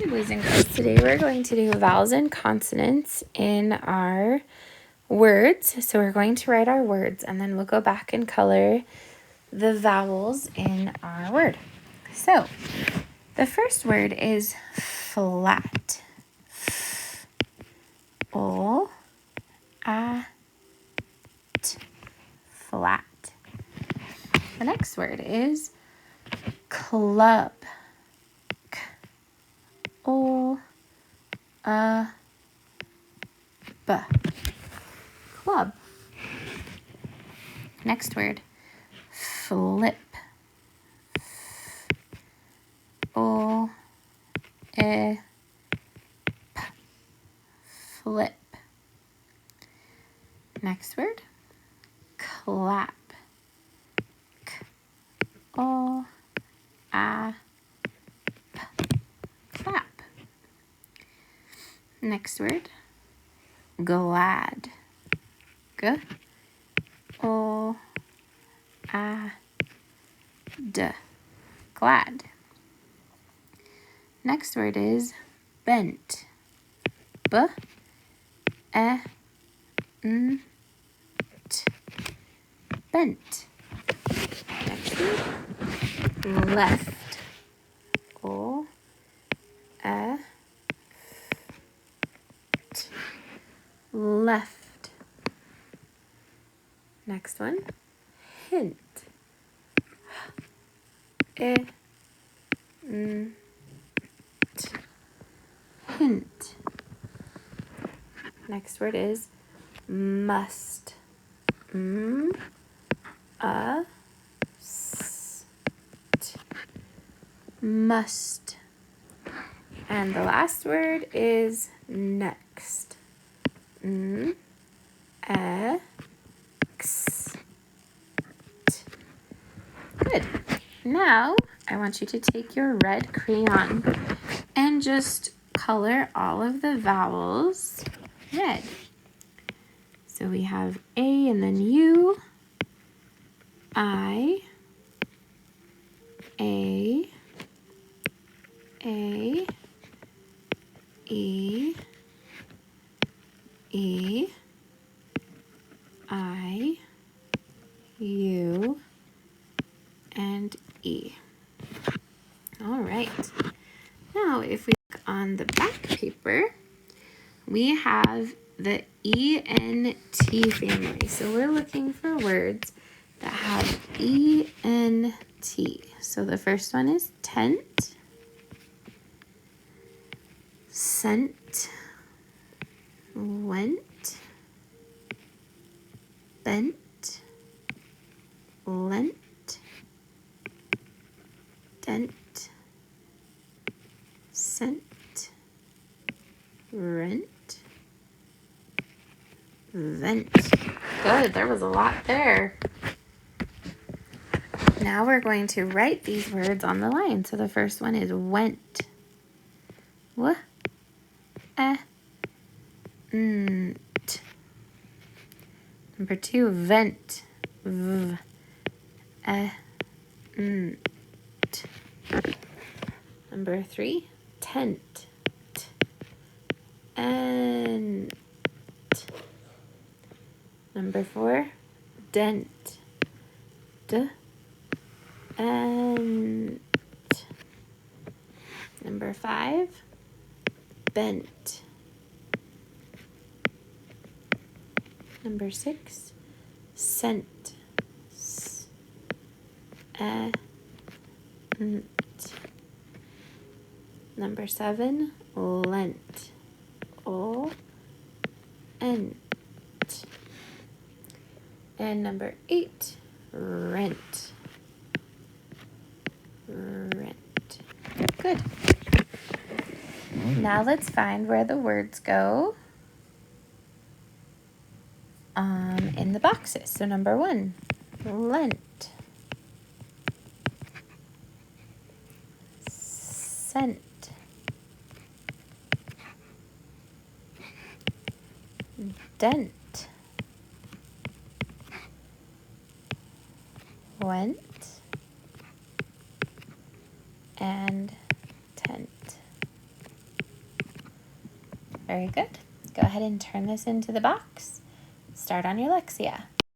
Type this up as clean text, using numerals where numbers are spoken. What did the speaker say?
Hey boys and girls, today we're going to do vowels and consonants in our words. So we're going to write our words and then we'll go back and color the vowels in our word. So the first word is flat. O, a, t, flat. The next word is club. K, o, a, b. Club. Next word, flip. O, e, p. Flip. Next word, clap. K, o, a, p. Clap. Next word, glad. G, o, a, d. Glad. Next word is bent. B, e, n, t. Bent. Next word, left. O, e, t. Left. Next one, hint. E, n, t. Hint. Next word is must. M, a, s, t. Must. And the last word is next. N, e, x, t. Good. Now I want you to take your red crayon and just color all of the vowels red. So we have A and then U, I, A, E, E, I, U, and E. All right. Now, if we look on the back paper, we have the E-N-T family. So we're looking for words that have E-N-T. So the first one is tent, scent, went, bent, lent, dent, scent, rent, vent. Good, there was a lot there. Now we're going to write these words on the line. So the first one is went. W, e, n, t. Number two, vent. V, e, n, t. Number three, tent. T, n, t. Number four, dent. D, and number five, bent. Number six, scent. S, e, n, t. Number seven, lent. O, n, t. And number eight, rent. Rent. Good. Now let's find where the words go in the boxes. So number one, lent, scent, dent, went, and tent. Very good. Go ahead and turn this into the box. Start on your Lexia.